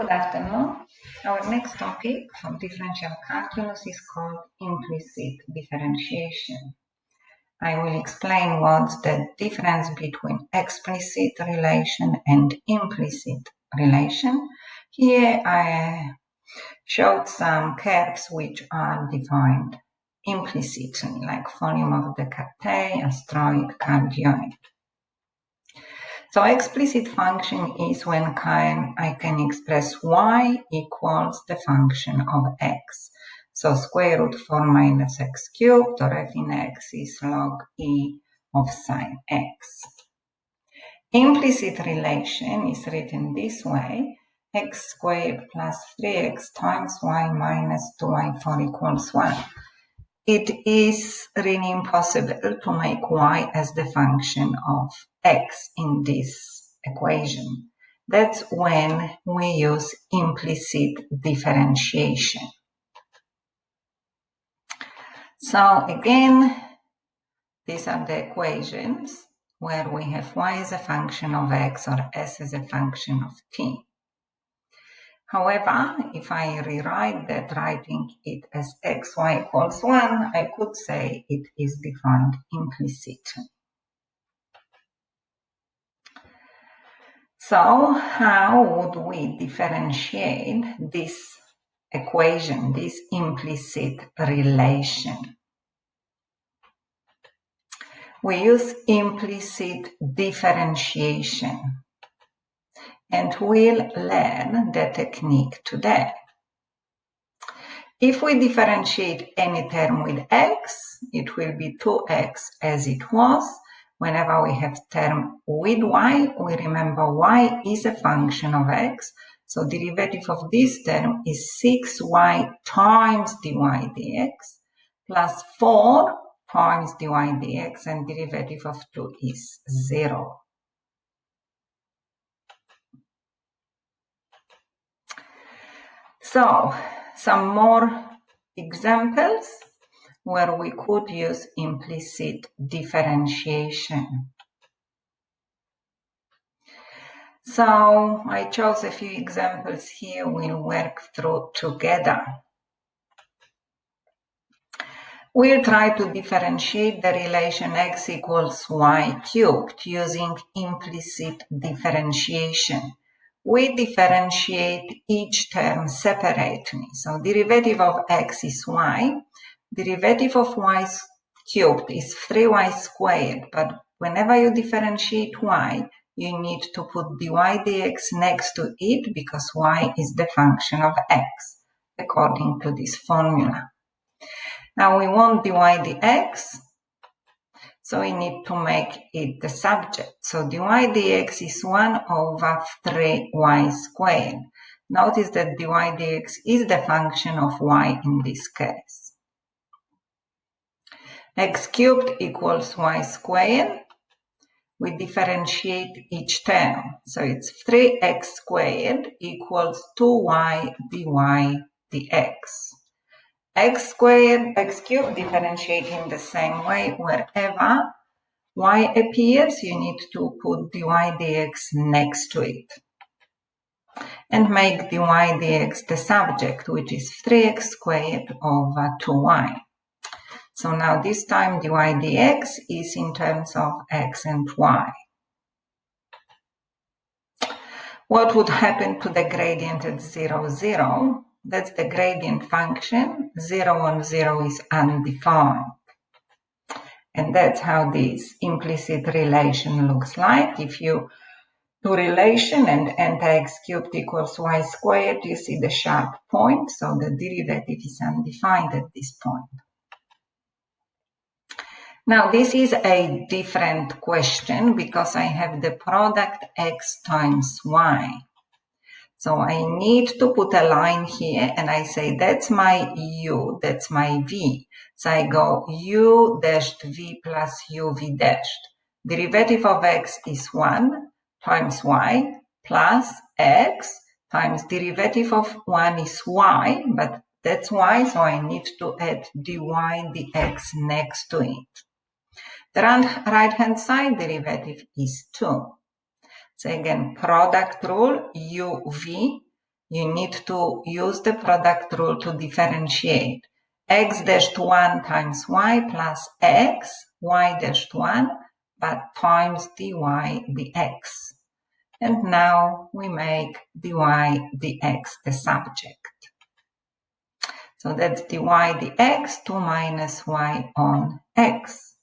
Good afternoon. Our next topic from differential calculus is called implicit differentiation. I will explain what's the difference between explicit relation and implicit relation. Here I showed some curves which are defined implicitly, like volume of the Cartesian, astroid, cardioid. So explicit function is when I can express y equals the function of x. So square root 4 minus x cubed, or f in x is log e of sine x. Implicit relation is written this way: x squared plus 3x times y minus 2y4 equals 1. It is really impossible to make y as the function of x in this equation. That's when we use implicit differentiation. So again, these are the equations where we have y as a function of x or s as a function of t. However, if I rewrite that, writing it as xy equals 1, I could say it is defined implicitly. So how would we differentiate this equation, this implicit relation? We use implicit differentiation, and we'll learn the technique today. If we differentiate any term with x, it will be 2x as it was. Whenever we have term with y, we remember y is a function of x. So derivative of this term is 6y times dy dx plus 4 times dy dx, and derivative of 2 is 0. So some more examples where we could use implicit differentiation. So I chose a few examples here we'll work through together. We'll try to differentiate the relation x equals y cubed using implicit differentiation. We differentiate each term separately. So derivative of x is y. Derivative of y cubed is 3y squared, but whenever you differentiate y, you need to put dy dx next to it because y is the function of x, according to this formula. Now we want dy dx, so we need to make it the subject. So dy dx is 1 over 3y squared. Notice that dy dx is the function of y in this case. X cubed equals y squared. We differentiate each term. So it's 3x squared equals 2y dy dx. X squared, x cubed differentiate in the same way. Wherever y appears, you need to put dy dx next to it. And make dy dx the subject, which is 3x squared over 2y. So now this time dy dx is in terms of x and y. What would happen to the gradient at 0, 0? That's the gradient function. 0 on 0 is undefined. And that's how this implicit relation looks like. If you do relation and enter x cubed equals y squared, you see the sharp point. So the derivative is undefined at this point. Now this is a different question because I have the product x times y. So I need to put a line here and I say that's my u, that's my v. So I go u dashed v plus uv dashed. Derivative of x is 1 times y plus x times derivative of 1 is y, but that's y, so I need to add dy dx next to it. The right-hand side derivative is 2. So again, product rule, uv you need to use the product rule to differentiate x dashed 1 times y plus x, y dashed 1, but times dy dx. And now we make dy dx the subject. So that's dy dx 2 minus y on x.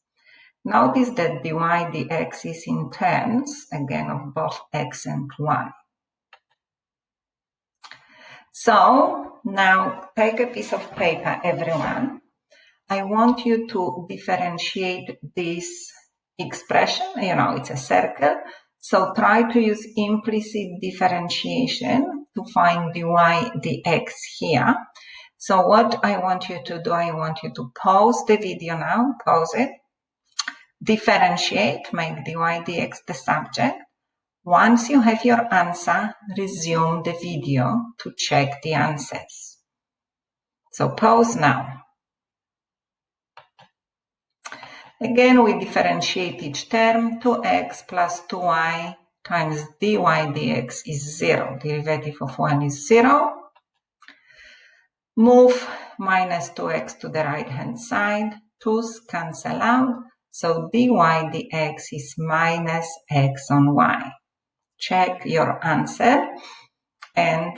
Notice that dy dx is in terms, again, of both x and y. So now take a piece of paper, everyone. I want you to differentiate this expression. It's a circle. So try to use implicit differentiation to find dy dx here. So what I want you to do, I want you to pause the video now, pause it, differentiate, make dy dx the subject. Once you have your answer, resume the video to check the answers. So pause now. Again, we differentiate each term. 2x plus 2y times dy dx is 0. Derivative of 1 is 0. Move minus 2x to the right-hand side. 2's cancel out. So dy dx is minus x on y. Check your answer and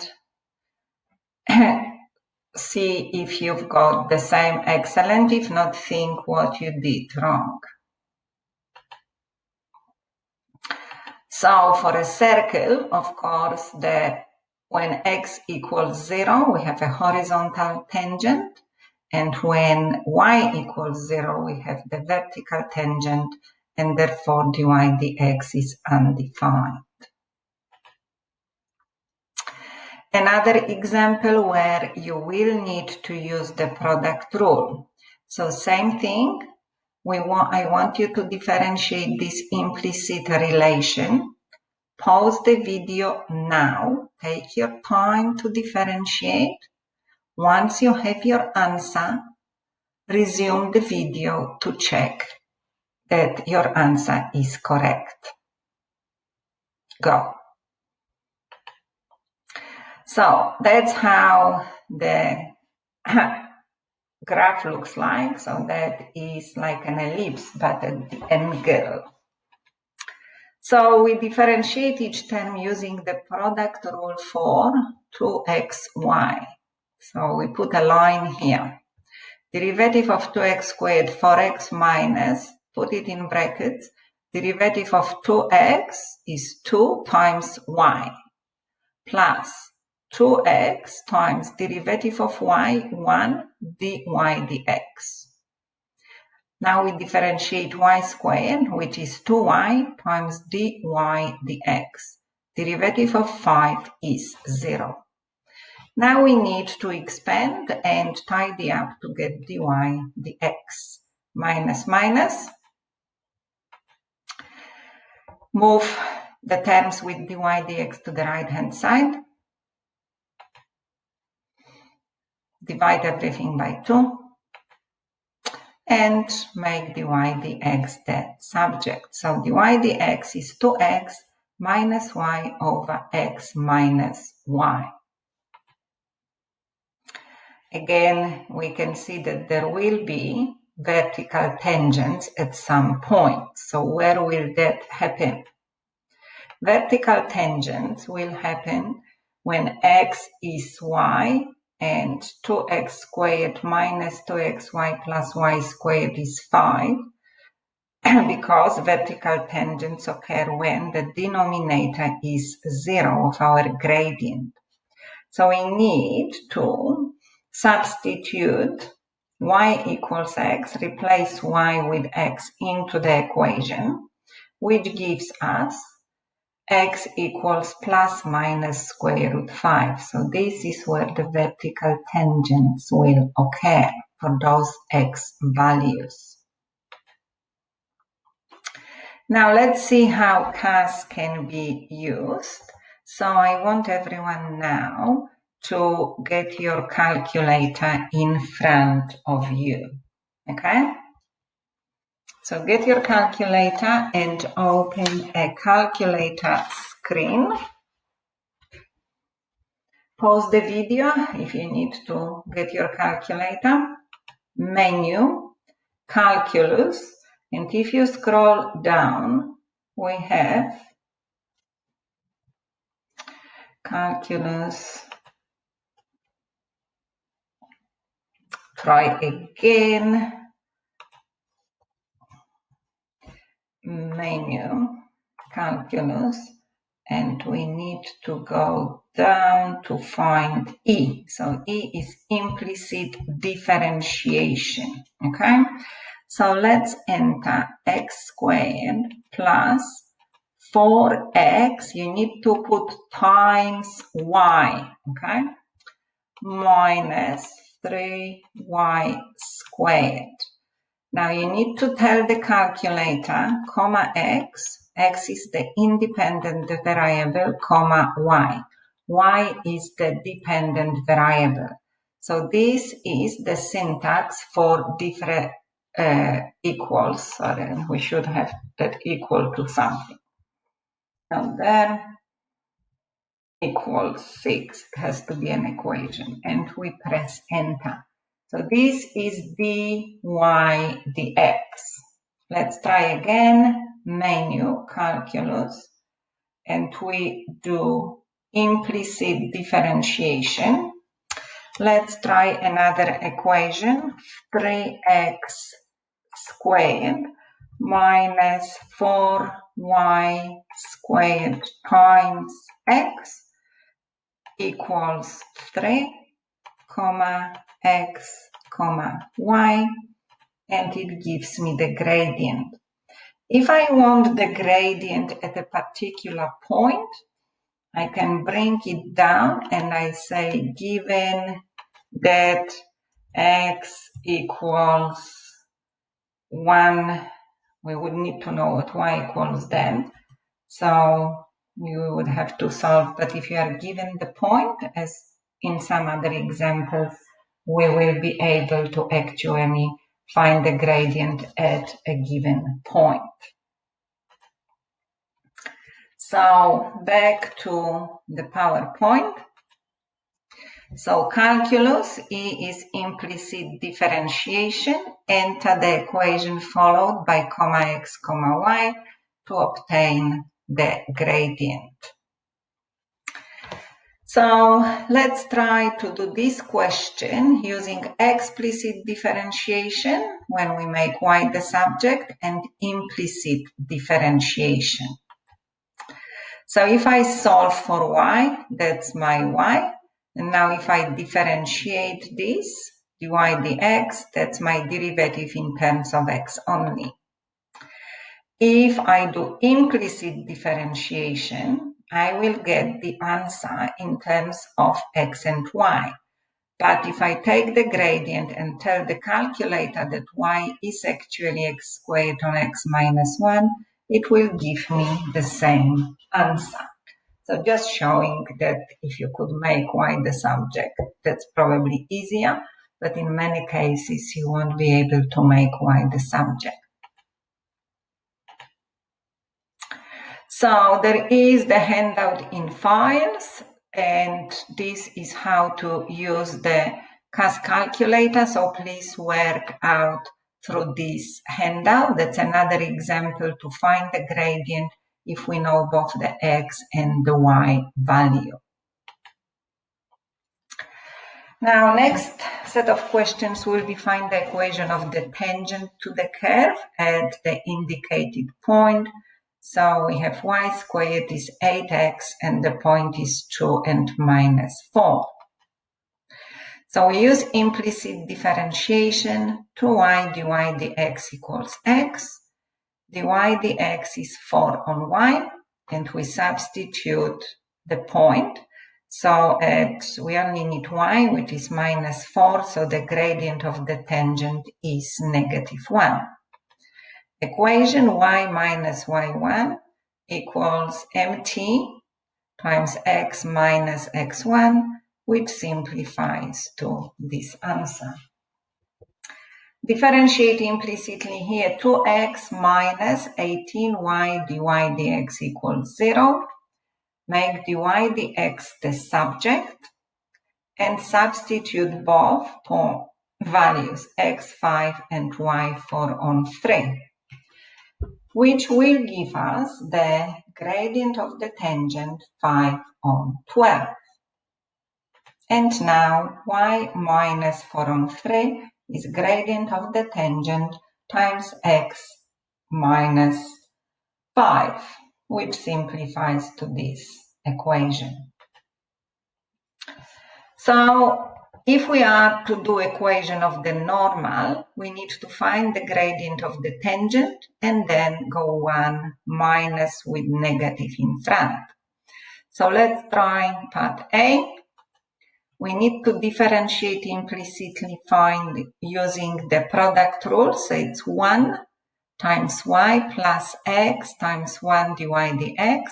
see if you've got the same. Excellent. If not, think what you did wrong. So for a circle, of course, when x equals 0, we have a horizontal tangent. And when y equals 0, we have the vertical tangent. And therefore, dy dx is undefined. Another example where you will need to use the product rule. So same thing, I want you to differentiate this implicit relation. Pause the video now, take your time to differentiate. Once you have your answer, resume the video to check that your answer is correct. Go. So that's how the graph looks like. So that is like an ellipse, but at the angle. So we differentiate each term using the product rule for 2xy. So we put a line here. Derivative of 2x squared, 4x minus, put it in brackets. Derivative of 2x is 2 times y plus 2x times derivative of y, 1 dy dx. Now we differentiate y squared, which is 2y times dy dx. Derivative of 5 is 0. Now we need to expand and tidy up to get dy dx. Minus, minus. Move the terms with dy dx to the right-hand side. Divide everything by 2. And make dy dx the subject. So dy dx is 2x minus y over x minus y. Again, we can see that there will be vertical tangents at some point. So where will that happen? Vertical tangents will happen when x is y and 2x squared minus 2xy plus y squared is 5, because vertical tangents occur when the denominator is 0 of our gradient. So we need to substitute y equals x, replace y with x into the equation, which gives us x equals plus minus square root 5. So this is where the vertical tangents will occur for those x values. Now let's see how CAS can be used. So I want everyone now to get your calculator in front of you. Okay? So get your calculator and open a calculator screen. Pause the video if you need to get your calculator. Menu, calculus, and if you scroll down, we have calculus. Try again. Menu, calculus, and we need to go down to find E. So E is implicit differentiation. Okay, so let's enter x squared plus 4x, you need to put times y, okay, minus 3y squared. Now you need to tell the calculator, comma x is the independent variable, comma y is the dependent variable. So this is the syntax for different equals. Sorry, we should have that equal to something. And then equals 6, it has to be an equation, and we press enter. So this is dy dx. Let's try again, menu, calculus, and we do implicit differentiation. Let's try another equation, 3x squared minus 4y squared times x equals 3, x, y, and it gives me the gradient. If I want the gradient at a particular point, I can bring it down and I say, given that x equals 1, we would need to know what y equals then. So you would have to solve, but if you are given the point, as in some other examples, we will be able to actually find the gradient at a given point. So back to the PowerPoint. So calculus, E is implicit differentiation. Enter the equation followed by comma x, comma y to obtain the gradient. So let's try to do this question using explicit differentiation when we make y the subject and implicit differentiation. So if I solve for y, that's my y. And now if I differentiate this, dy dx, that's my derivative in terms of x only. If I do implicit differentiation, I will get the answer in terms of x and y. But if I take the gradient and tell the calculator that y is actually x squared on x minus 1, it will give me the same answer. So just showing that if you could make y the subject, that's probably easier, but in many cases you won't be able to make y the subject. So there is the handout in files, and this is how to use the CAS calculator. So please work out through this handout. That's another example to find the gradient if we know both the x and the y value. Now, next set of questions will be find the equation of the tangent to the curve at the indicated point. So we have y squared is 8x and the point is 2 and minus 4. So we use implicit differentiation. 2y dy dx equals x. dy dx is 4 on y, and we substitute the point. So we only need y, which is minus 4, so the gradient of the tangent is negative 1. Equation y minus y1 equals mt times x minus x1, which simplifies to this answer. Differentiate implicitly here, 2x minus 18y dy dx equals 0. Make dy dx the subject. and substitute both values x5 and y4 on 3, which will give us the gradient of the tangent 5 on 12. And now y minus 4 on 3 is gradient of the tangent times x minus 5, which simplifies to this equation. So if we are to do equation of the normal, we need to find the gradient of the tangent and then go one minus with negative in front. So let's try part A. We need to differentiate implicitly find using the product rule. So it's 1 times y plus x times 1 dy dx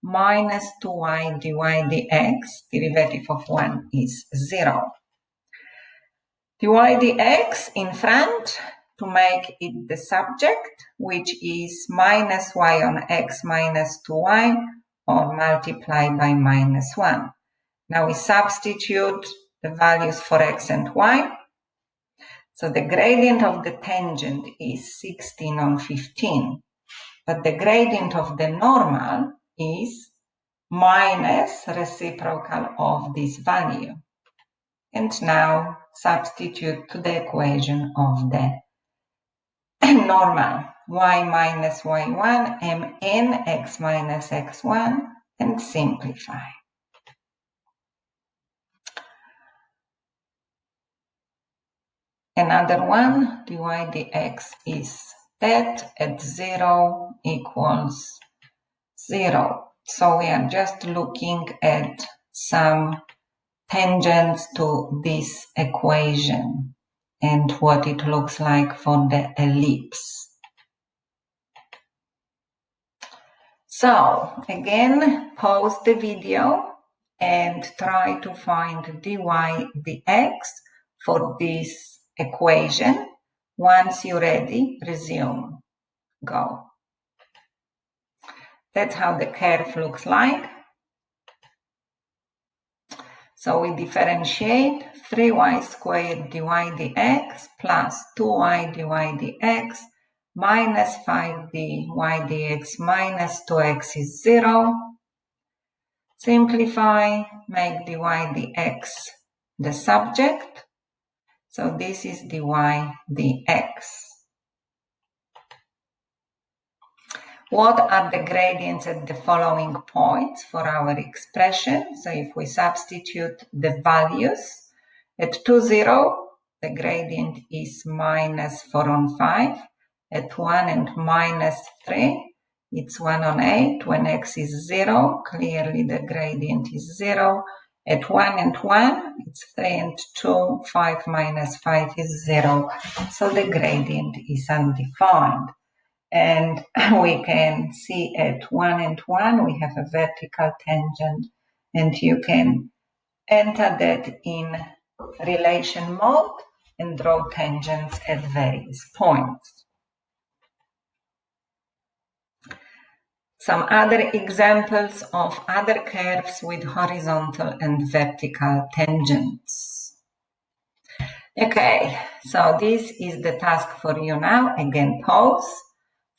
minus 2y dy dx. Derivative of 1 is 0. dy dx in front to make it the subject, which is minus y on x minus 2y, or multiply by minus 1. Now we substitute the values for x and y. So the gradient of the tangent is 16 on 15, but the gradient of the normal is minus reciprocal of this value. And now substitute to the equation of the normal, y minus y1 mn x minus x1, and simplify. Another one, dy dx is that at 0 equals 0. So we are just looking at some tangents to this equation and what it looks like for the ellipse. So again, pause the video and try to find dy dx for this equation. Once you're ready, resume. Go. That's how the curve looks like. So we differentiate 3y squared dy dx plus 2y dy dx minus 5 dy dx minus 2x is 0. Simplify, make dy dx the subject. So this is dy dx. What are the gradients at the following points for our expression? So if we substitute the values, at 2, 0, the gradient is minus 4 on 5. At 1 and minus 3, it's 1 on 8. When x is 0, clearly the gradient is 0. At 1 and 1, it's 3 and 2, 5 minus 5 is 0. So the gradient is undefined. And we can see at 1 and 1, we have a vertical tangent, and you can enter that in relation mode and draw tangents at various points. Some other examples of other curves with horizontal and vertical tangents. Okay, so this is the task for you now. Again, pause.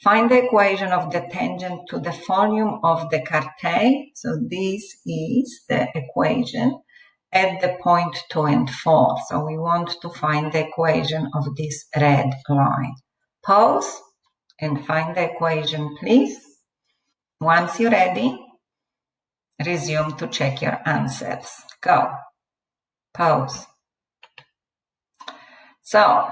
Find the equation of the tangent to the volume of the Cartesian. So this is the equation at the point 2 and 4. So we want to find the equation of this red line. Pause and find the equation, please. Once you're ready, resume to check your answers. Go. Pause. So,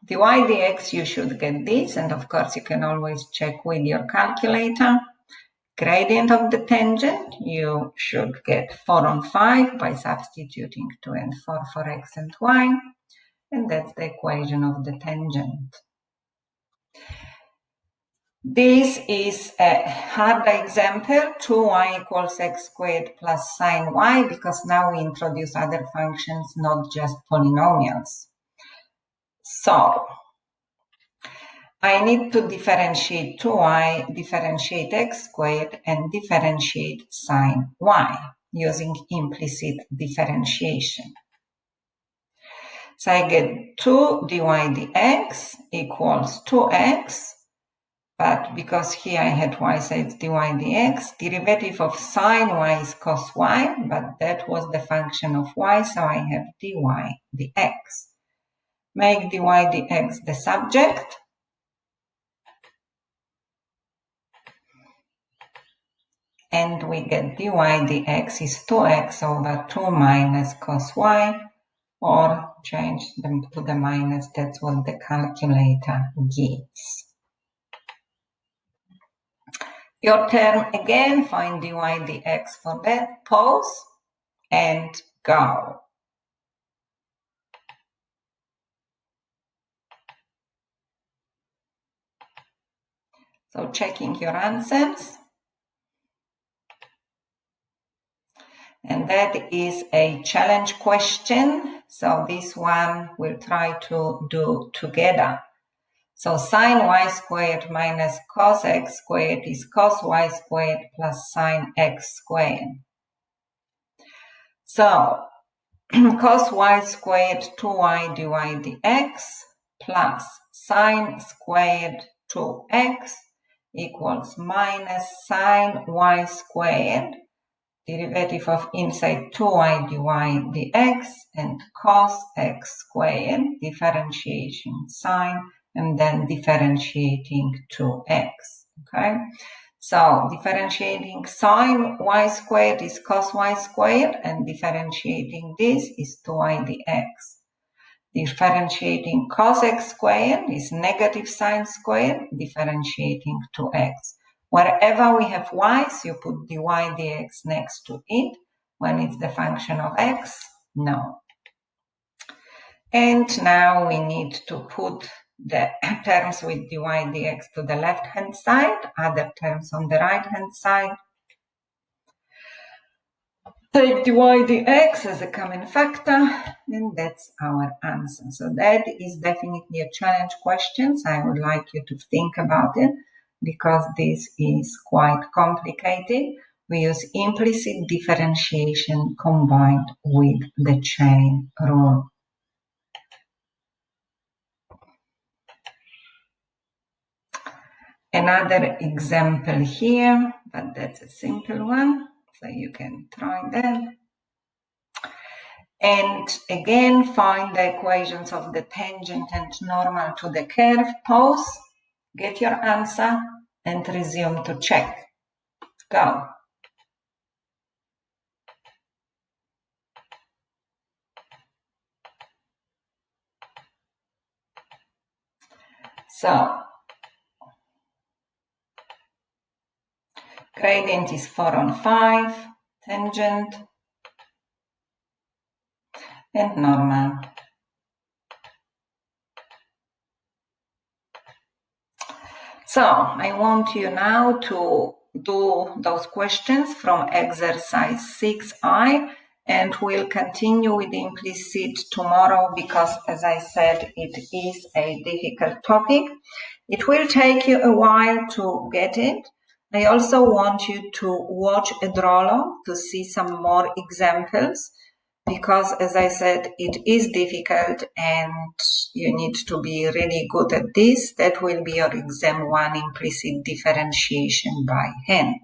dy dx, you should get this, and of course you can always check with your calculator. Gradient of the tangent, you should get 4 on 5 by substituting 2 and 4 for x and y, and that's the equation of the tangent. This is a hard example, 2y equals x squared plus sine y, because now we introduce other functions, not just polynomials. So, I need to differentiate 2y, differentiate x squared, and differentiate sine y using implicit differentiation. So I get 2 dy dx equals 2x, but because here I had y, so it's dy dx. Derivative of sine y is cos y, but that was the function of y, so I have dy dx. Make dy dx the subject. And we get dy dx is 2x over 2 minus cos y, or change them to the minus, that's what the calculator gives. Your term again, find dy dx for that, pause, and go. So checking your answers. And that is a challenge question. So this one we'll try to do together. So sine y squared minus cos x squared is cos y squared plus sine x squared. So cos y squared 2y dy dx plus sine squared 2x equals minus sine y squared, derivative of inside 2y dy dx, and cos x squared, differentiation sine, and then differentiating 2x, okay? So differentiating sine y squared is cos y squared, and differentiating this is 2y dx. Differentiating cos x squared is negative sine squared, differentiating 2x. Wherever we have y's, you put dy dx next to it. When it's the function of x, no. And now we need to put the terms with dy dx to the left-hand side, other terms on the right-hand side. Take dy dx as a common factor, and that's our answer. So that is definitely a challenge question. So I would like you to think about it, because this is quite complicated. We use implicit differentiation combined with the chain rule. Another example here, but that's a simple one, so you can try that. And again, find the equations of the tangent and normal to the curve. Pause, get your answer, and resume to check. Go. So, gradient is 4 on 5, tangent, and normal. So, I want you now to do those questions from exercise 6i, and we'll continue with the implicit tomorrow, because, as I said, it is a difficult topic. It will take you a while to get it. I also want you to watch a draw log to see some more examples, because, as I said, it is difficult and you need to be really good at this. That will be your exam 1 implicit differentiation by hand.